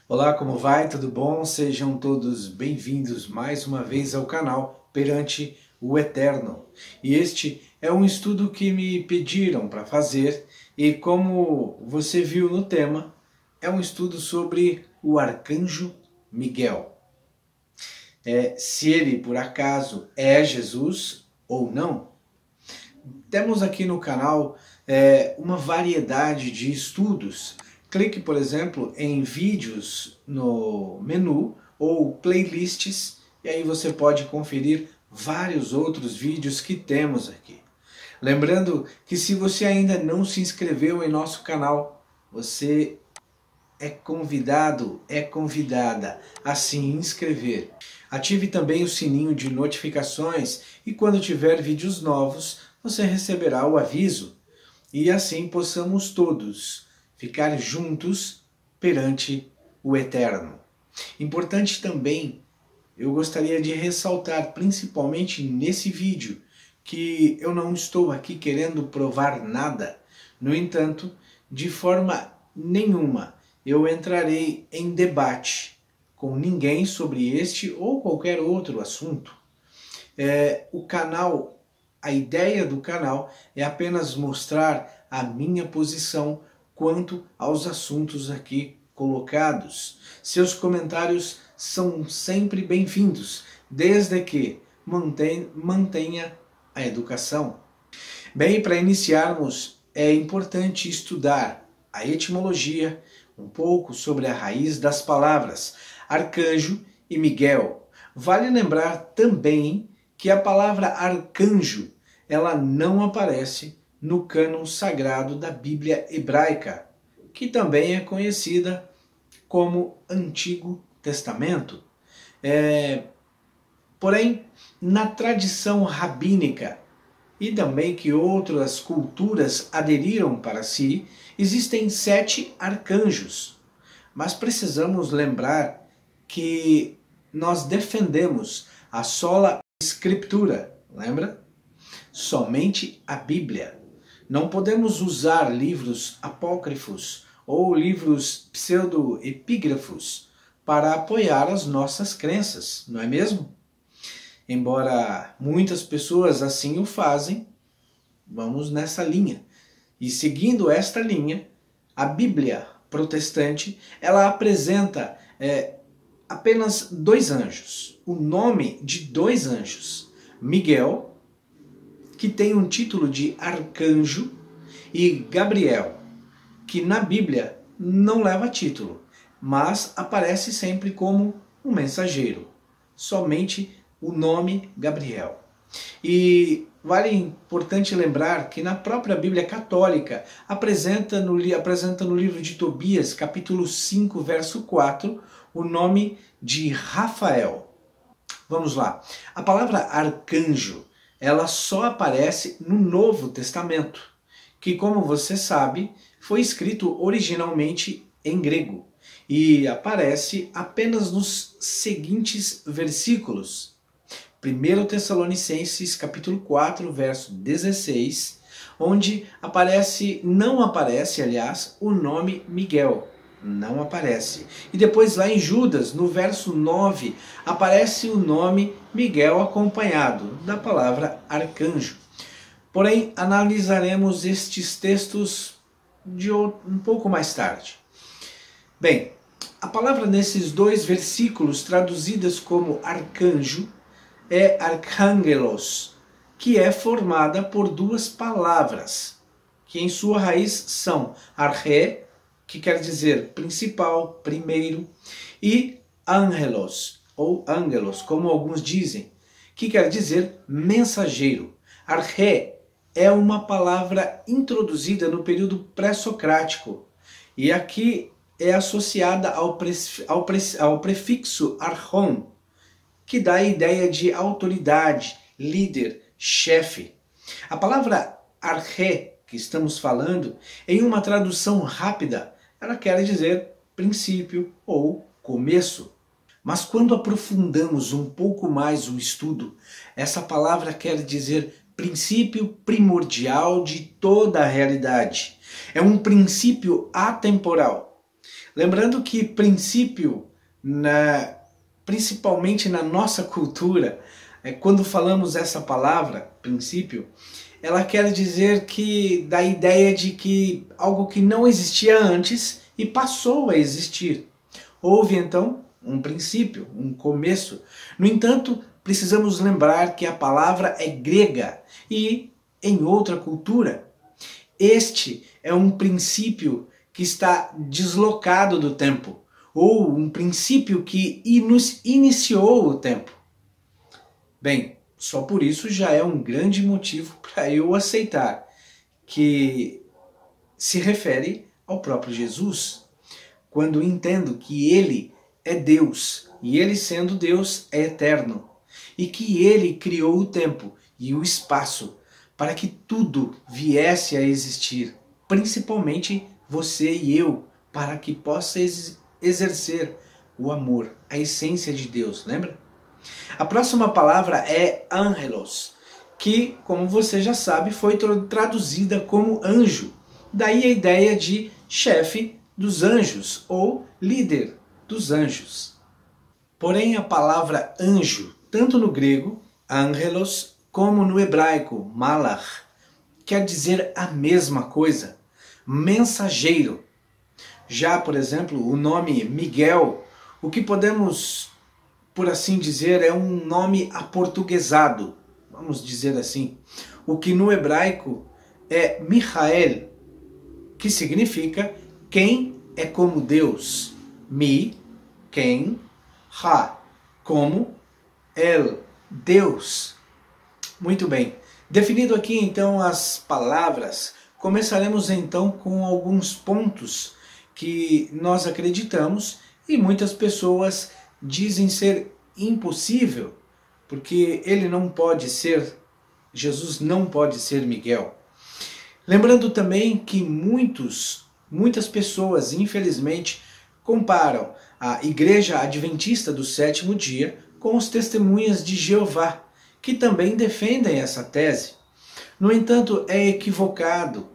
Olá, como vai? Tudo bom? Sejam todos bem-vindos mais uma vez ao canal Perante o Eterno. E este é um estudo que me pediram para fazer e, como você viu no tema, é um estudo sobre o arcanjo Miguel. Se ele, por acaso, é Jesus ou não. Temos aqui no canal uma variedade de estudos. Clique, por exemplo, em vídeos no menu ou playlists e aí você pode conferir vários outros vídeos que temos aqui. Lembrando que se você ainda não se inscreveu em nosso canal, você é convidado, é convidada a se inscrever. Ative também o sininho de notificações e quando tiver vídeos novos, você receberá o aviso. E assim possamos todos ficar juntos perante o Eterno. Importante também, eu gostaria de ressaltar, principalmente nesse vídeo, que eu não estou aqui querendo provar nada. No entanto, de forma nenhuma, eu entrarei em debate com ninguém sobre este ou qualquer outro assunto. O canal, a ideia do canal é apenas mostrar a minha posição quanto aos assuntos aqui colocados. Seus comentários são sempre bem-vindos, desde que mantenha a educação. Bem, para iniciarmos, é importante estudar a etimologia, um pouco sobre a raiz das palavras arcanjo e Miguel. Vale lembrar também que a palavra arcanjo, ela não aparece no cânon sagrado da Bíblia hebraica, que também é conhecida como Antigo Testamento. Porém, na tradição rabínica, e também que outras culturas aderiram para si, existem 7 arcanjos. Mas precisamos lembrar que nós defendemos a sola escritura, lembra? Somente a Bíblia. Não podemos usar livros apócrifos ou livros pseudo-epígrafos para apoiar as nossas crenças, não é mesmo? Embora muitas pessoas assim o fazem, vamos nessa linha. E seguindo esta linha, a Bíblia protestante, ela apresenta apenas 2 anjos. O nome de 2 anjos. Miguel, que tem um título de arcanjo, e Gabriel, que na Bíblia não leva título, mas aparece sempre como um mensageiro. Somente o nome Gabriel. E importante lembrar que na própria Bíblia Católica apresenta no livro de Tobias, capítulo 5, verso 4, o nome de Rafael. Vamos lá. A palavra arcanjo, ela só aparece no Novo Testamento, que, como você sabe, foi escrito originalmente em grego e aparece apenas nos seguintes versículos. 1 Tessalonicenses capítulo 4, verso 16, onde não aparece, aliás, o nome Miguel. Não aparece. E depois lá em Judas, no verso 9, aparece o nome Miguel acompanhado da palavra arcanjo. Porém, analisaremos estes textos um pouco mais tarde. Bem, a palavra nesses 2 versículos traduzidas como arcanjo é archangelos, que é formada por 2 palavras, que em sua raiz são arche, que quer dizer principal, primeiro, e angelos, ou angelos, como alguns dizem, que quer dizer mensageiro. Arche é uma palavra introduzida no período pré-socrático, e aqui é associada ao prefixo archon, que dá a ideia de autoridade, líder, chefe. A palavra arche, que estamos falando, em uma tradução rápida, ela quer dizer princípio ou começo. Mas quando aprofundamos um pouco mais o estudo, essa palavra quer dizer princípio primordial de toda a realidade. É um princípio atemporal. Lembrando que princípio, principalmente na nossa cultura, quando falamos essa palavra, princípio, ela quer dizer que dá a ideia de que algo que não existia antes e passou a existir. Houve então um princípio, um começo. No entanto, precisamos lembrar que a palavra é grega e em outra cultura. Este é um princípio que está deslocado do tempo, ou um princípio que iniciou o tempo. Bem, só por isso já é um grande motivo para eu aceitar que se refere ao próprio Jesus, quando entendo que ele é Deus, e ele sendo Deus é eterno, e que ele criou o tempo e o espaço para que tudo viesse a existir, principalmente você e eu, para que possa exercer o amor, a essência de Deus, lembra? A próxima palavra é angelos, que, como você já sabe, foi traduzida como anjo. Daí a ideia de chefe dos anjos ou líder dos anjos. Porém, a palavra anjo, tanto no grego, angelos, como no hebraico, malach, quer dizer a mesma coisa, mensageiro. Já, por exemplo, o nome Miguel, o que podemos, por assim dizer, é um nome aportuguesado, vamos dizer assim, o que no hebraico é Michael, que significa quem é como Deus. Mi, quem, ha, como, el, Deus. Muito bem. Definido aqui então as palavras, começaremos então com alguns pontos que nós acreditamos e muitas pessoas dizem ser impossível, porque ele não pode ser, Jesus não pode ser Miguel. Lembrando também que muitas pessoas, infelizmente, comparam a Igreja Adventista do Sétimo Dia com os Testemunhas de Jeová, que também defendem essa tese. No entanto, é equivocado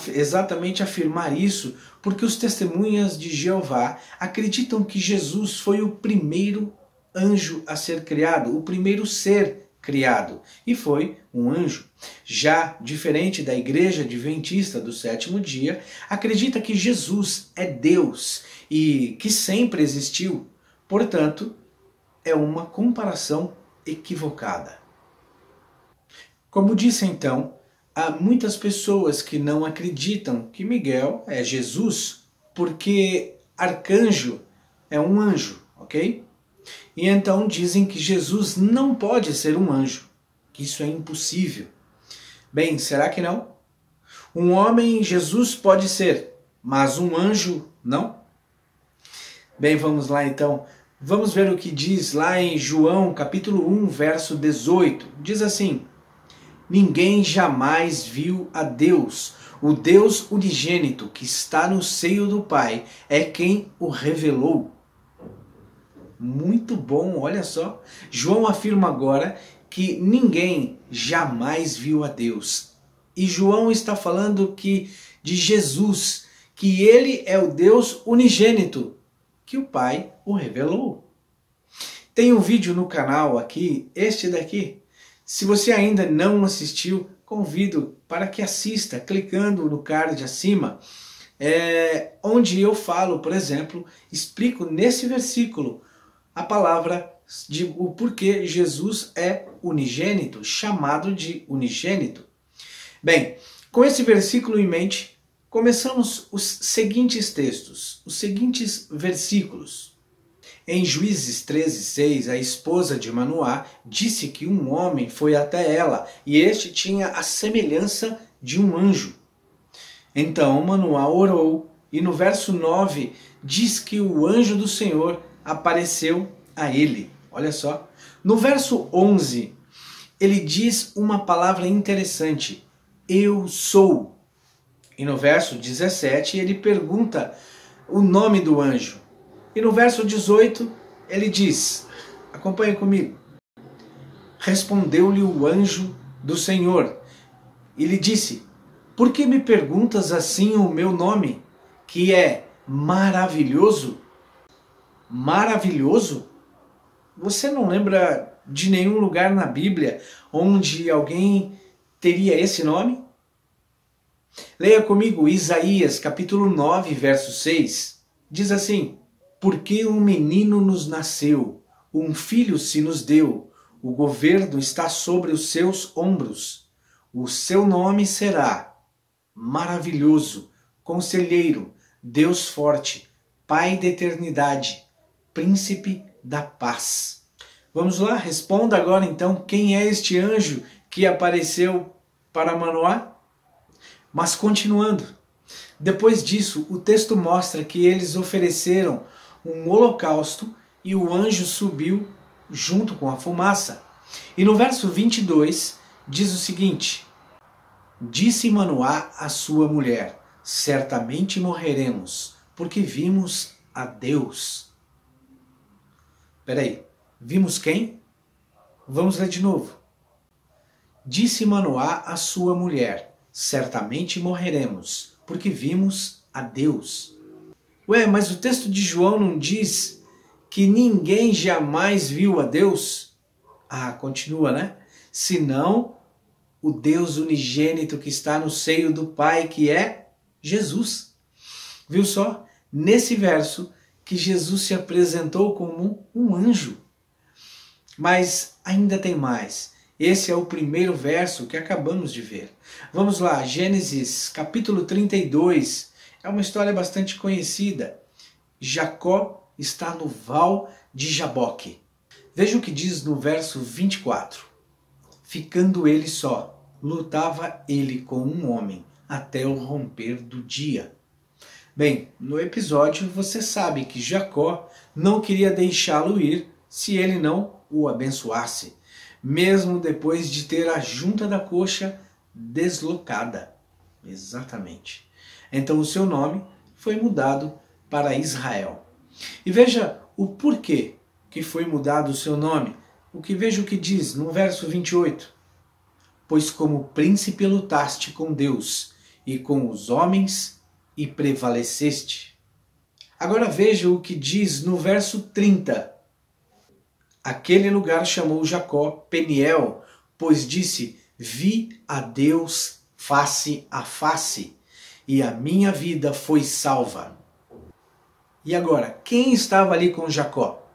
exatamente afirmar isso, porque os Testemunhas de Jeová acreditam que Jesus foi o primeiro anjo a ser criado, o primeiro ser criado, e foi um anjo. Já diferente da Igreja Adventista do Sétimo Dia, acredita que Jesus é Deus e que sempre existiu. Portanto, é uma comparação equivocada. Como disse então, há muitas pessoas que não acreditam que Miguel é Jesus, porque arcanjo é um anjo, ok? E então dizem que Jesus não pode ser um anjo, que isso é impossível. Bem, será que não? Um homem, Jesus pode ser, mas um anjo não? Bem, vamos lá então. Vamos ver o que diz lá em João, capítulo 1, verso 18. Diz assim: ninguém jamais viu a Deus. O Deus unigênito que está no seio do Pai é quem o revelou. Muito bom, olha só. João afirma agora que ninguém jamais viu a Deus. E João está falando de Jesus, que ele é o Deus unigênito, que o Pai o revelou. Tem um vídeo no canal aqui, este daqui. Se você ainda não assistiu, convido para que assista, clicando no card acima, onde eu falo, por exemplo, explico nesse versículo a palavra de o porquê Jesus é unigênito, chamado de unigênito. Bem, com esse versículo em mente, começamos os seguintes textos, os seguintes versículos. Em Juízes 13:6, a esposa de Manoá disse que um homem foi até ela e este tinha a semelhança de um anjo. Então Manoá orou e no verso 9 diz que o anjo do Senhor apareceu a ele. Olha só. No verso 11, ele diz uma palavra interessante: eu sou. E no verso 17, ele pergunta o nome do anjo. E no verso 18, ele diz, acompanhe comigo: respondeu-lhe o anjo do Senhor e lhe disse: por que me perguntas assim o meu nome? que é maravilhoso? Maravilhoso? Você não lembra de nenhum lugar na Bíblia onde alguém teria esse nome? Leia comigo Isaías capítulo 9, verso 6. Diz assim: Porque um menino nos nasceu, um filho se nos deu, o governo está sobre os seus ombros. O seu nome será Maravilhoso, Conselheiro, Deus Forte, Pai da Eternidade, Príncipe da Paz. Vamos lá, responda agora então quem é este anjo que apareceu para Manoá? Mas continuando, depois disso o texto mostra que eles ofereceram um holocausto e o anjo subiu junto com a fumaça. E no verso 22 diz o seguinte: Disse Manoá à sua mulher: Certamente morreremos, porque vimos a Deus. Peraí, vimos quem? Vamos ler de novo. Disse Manoá à sua mulher: Certamente morreremos, porque vimos a Deus. Ué, mas o texto de João não diz que ninguém jamais viu a Deus? Ah, continua, né? Senão o Deus unigênito que está no seio do Pai, que é Jesus. Viu só? Nesse verso que Jesus se apresentou como um anjo. Mas ainda tem mais. Esse é o primeiro verso que acabamos de ver. Vamos lá, Gênesis capítulo 32. É uma história bastante conhecida. Jacó está no val de Jaboque. Veja o que diz no verso 24. Ficando ele só, lutava ele com um homem até o romper do dia. Bem, no episódio você sabe que Jacó não queria deixá-lo ir se ele não o abençoasse, mesmo depois de ter a junta da coxa deslocada. Exatamente. Então o seu nome foi mudado para Israel. E veja o porquê que foi mudado o seu nome. Veja o que diz no verso 28. Pois como príncipe lutaste com Deus e com os homens e prevaleceste. Agora veja o que diz no verso 30. Aquele lugar chamou Jacó Peniel, pois disse: Vi a Deus face a face, e a minha vida foi salva. E agora, quem estava ali com Jacó?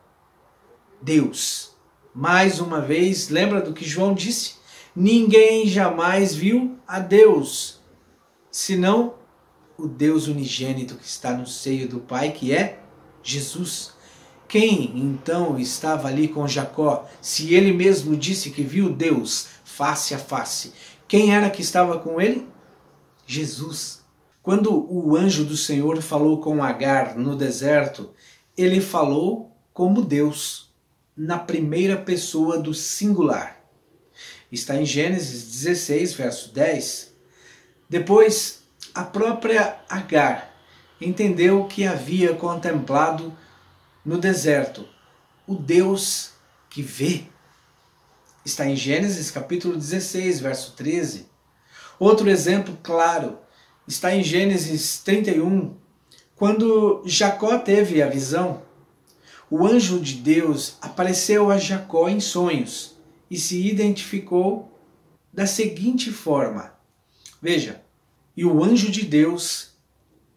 Deus. Mais uma vez, lembra do que João disse? Ninguém jamais viu a Deus, senão o Deus unigênito que está no seio do Pai, que é Jesus. Quem então estava ali com Jacó, se ele mesmo disse que viu Deus face a face? Quem era que estava com ele? Jesus. Quando o anjo do Senhor falou com Agar no deserto, ele falou como Deus, na primeira pessoa do singular. Está em Gênesis 16, verso 10. Depois, a própria Agar entendeu que havia contemplado no deserto o Deus que vê. Está em Gênesis capítulo 16, verso 13. Outro exemplo claro está em Gênesis 31, quando Jacó teve a visão. O anjo de Deus apareceu a Jacó em sonhos e se identificou da seguinte forma. Veja, e o anjo de Deus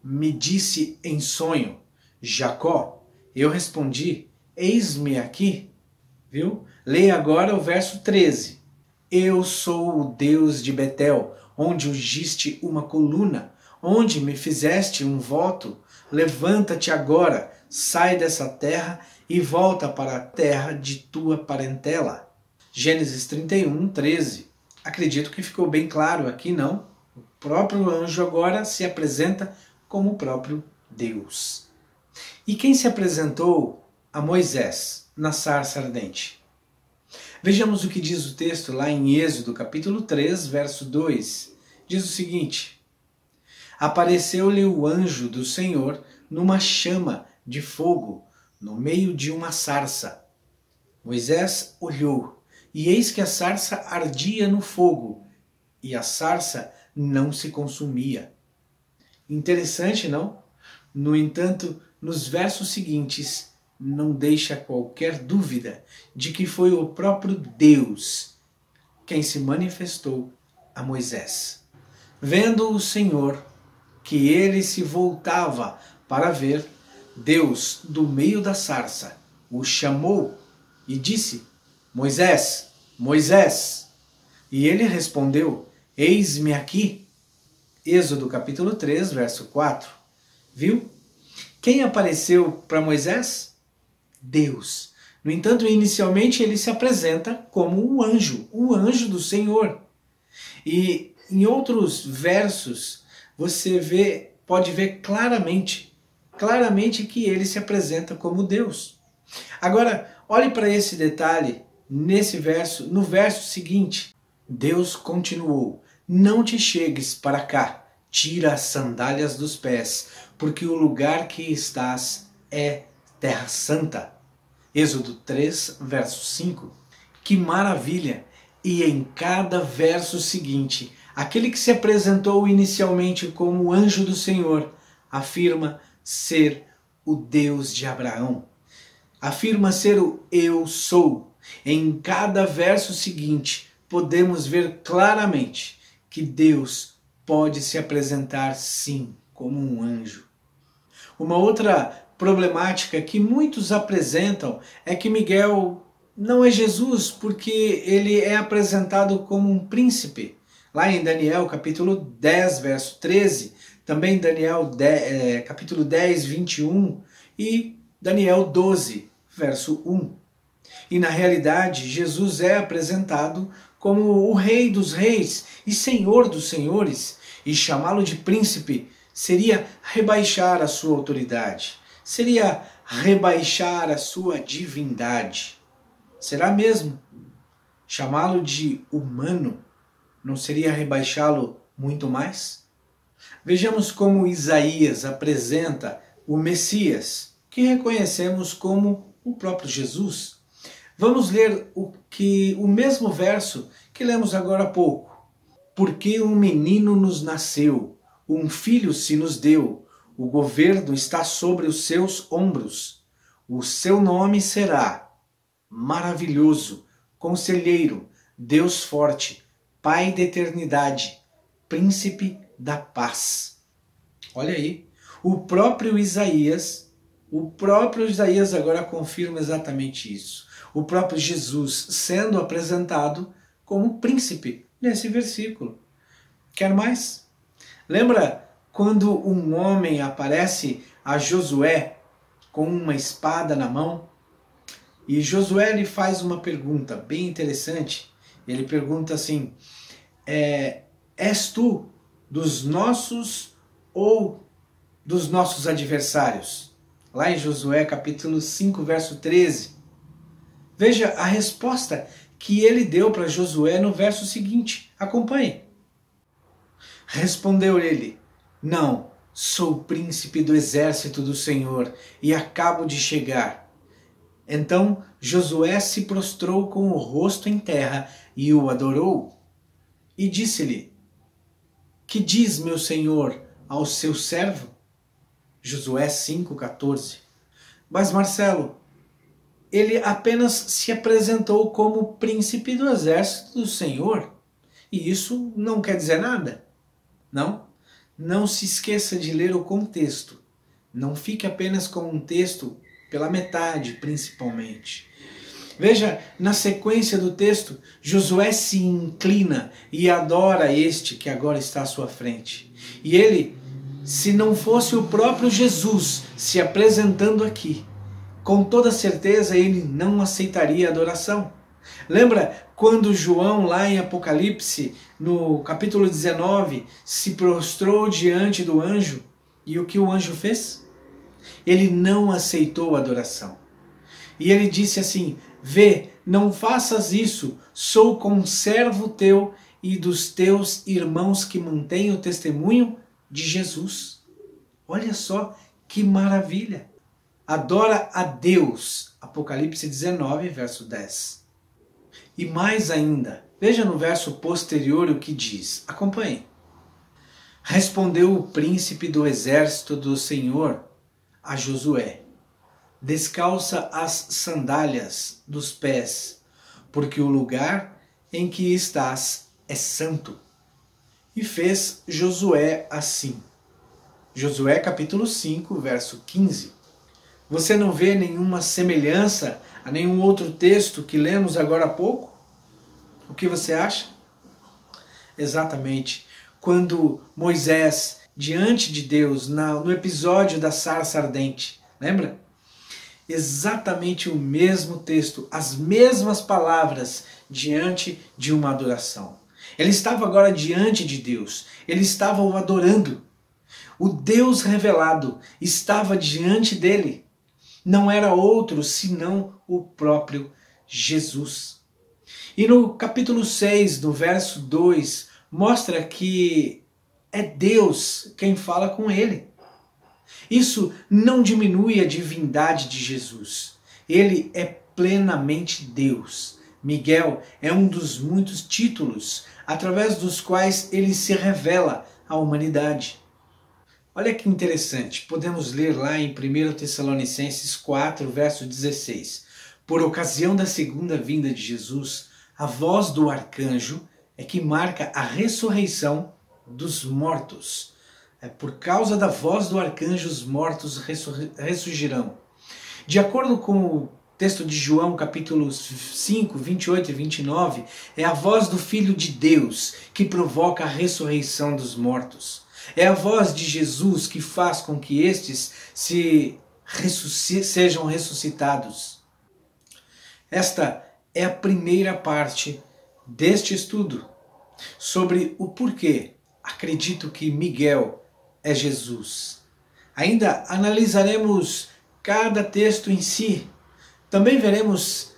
me disse em sonho: Jacó. Eu respondi: eis-me aqui. Viu? Leia agora o verso 13. Eu sou o Deus de Betel, onde ungiste uma coluna, onde me fizeste um voto. Levanta-te agora, sai dessa terra e volta para a terra de tua parentela. Gênesis 31, 13. Acredito que ficou bem claro aqui, não? O próprio anjo agora se apresenta como o próprio Deus. E quem se apresentou a Moisés na sarça ardente? Vejamos o que diz o texto lá em Êxodo, capítulo 3, verso 2. Diz o seguinte: Apareceu-lhe o anjo do Senhor numa chama de fogo, no meio de uma sarça. Moisés olhou, e eis que a sarça ardia no fogo, e a sarça não se consumia. Interessante, não? No entanto, nos versos seguintes, não deixa qualquer dúvida de que foi o próprio Deus quem se manifestou a Moisés. Vendo o Senhor que ele se voltava para ver, Deus, do meio da sarça, o chamou e disse: Moisés, Moisés. E ele respondeu: Eis-me aqui. Êxodo capítulo 3, verso 4. Viu? Quem apareceu para Moisés? Deus. No entanto, inicialmente ele se apresenta como o anjo do Senhor. E em outros versos você pode ver claramente que ele se apresenta como Deus. Agora, olhe para esse detalhe no verso seguinte. Deus continuou: Não te chegues para cá, tira as sandálias dos pés, porque o lugar que estás é terra santa. Êxodo 3, verso 5. Que maravilha! E em cada verso seguinte, aquele que se apresentou inicialmente como o anjo do Senhor afirma ser o Deus de Abraão. Afirma ser o Eu Sou. Em cada verso seguinte, podemos ver claramente que Deus pode se apresentar sim como um anjo. Uma outra problemática que muitos apresentam é que Miguel não é Jesus, porque ele é apresentado como um príncipe. Lá em Daniel capítulo 10, verso 13, também Daniel capítulo 10, 21 e Daniel 12, verso 1. E na realidade, Jesus é apresentado como o Rei dos Reis e Senhor dos Senhores, e chamá-lo de príncipe seria rebaixar a sua autoridade, seria rebaixar a sua divindade. Será mesmo? Chamá-lo de humano não seria rebaixá-lo muito mais? Vejamos como Isaías apresenta o Messias, que reconhecemos como o próprio Jesus. Vamos ler o mesmo verso que lemos agora há pouco. Porque um menino nos nasceu, um filho se nos deu, o governo está sobre os seus ombros. O seu nome será Maravilhoso, Conselheiro, Deus Forte, Pai da Eternidade, Príncipe da Paz. Olha aí, o próprio Isaías agora confirma exatamente isso. O próprio Jesus sendo apresentado como príncipe nesse versículo. Quer mais? Lembra quando um homem aparece a Josué com uma espada na mão? E Josué lhe faz uma pergunta bem interessante. Ele pergunta assim: és tu dos nossos ou dos nossos adversários? Lá em Josué capítulo 5, verso 13. Veja a resposta que ele deu para Josué no verso seguinte. Acompanhe. Respondeu ele: Não, sou o príncipe do exército do Senhor e acabo de chegar. Então Josué se prostrou com o rosto em terra e o adorou. E disse-lhe: Que diz meu senhor ao seu servo? Josué 5,14. Mas Marcelo, ele apenas se apresentou como príncipe do exército do Senhor. E isso não quer dizer nada. Não se esqueça de ler o contexto. Não fique apenas com um texto pela metade, principalmente. Veja, na sequência do texto, Josué se inclina e adora este que agora está à sua frente. E ele, se não fosse o próprio Jesus se apresentando aqui, com toda certeza ele não aceitaria a adoração. Lembra quando João, lá em Apocalipse, no capítulo 19, se prostrou diante do anjo? E o que o anjo fez? Ele não aceitou a adoração. E ele disse assim: Vê, não faças isso, sou conservo teu e dos teus irmãos que mantêm o testemunho de Jesus. Olha só que maravilha! Adora a Deus. Apocalipse 19, verso 10. E mais ainda, veja no verso posterior o que diz. Acompanhe. Respondeu o príncipe do exército do Senhor a Josué: descalça as sandálias dos pés, porque o lugar em que estás é santo. E fez Josué assim. Josué capítulo 5, verso 15. Você não vê nenhuma semelhança a nenhum outro texto que lemos agora há pouco? O que você acha? Exatamente. Quando Moisés, diante de Deus, no episódio da sarça ardente, lembra? Exatamente o mesmo texto, as mesmas palavras diante de uma adoração. Ele estava agora diante de Deus, ele estava o adorando. O Deus revelado estava diante dele. Não era outro senão o próprio Jesus. E no capítulo 6, no verso 2, mostra que é Deus quem fala com ele. Isso não diminui a divindade de Jesus. Ele é plenamente Deus. Miguel é um dos muitos títulos através dos quais ele se revela à humanidade. Olha que interessante, podemos ler lá em 1 Tessalonicenses 4, verso 16. Por ocasião da segunda vinda de Jesus, a voz do arcanjo é que marca a ressurreição dos mortos. É por causa da voz do arcanjo os mortos ressurgirão. De acordo com o texto de João, capítulo 5, 28 e 29, é a voz do Filho de Deus que provoca a ressurreição dos mortos. É a voz de Jesus que faz com que estes sejam ressuscitados. Esta é a primeira parte deste estudo sobre o porquê acredito que Miguel é Jesus. Ainda analisaremos cada texto em si. Também veremos,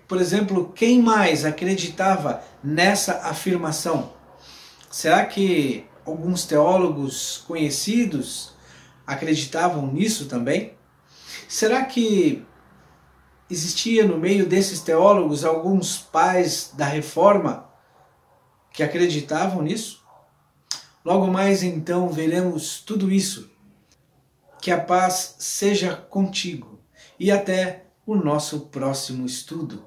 por exemplo, quem mais acreditava nessa afirmação. Será que alguns teólogos conhecidos acreditavam nisso também? Será que existia no meio desses teólogos alguns pais da Reforma que acreditavam nisso? Logo mais então veremos tudo isso. Que a paz seja contigo e até o nosso próximo estudo.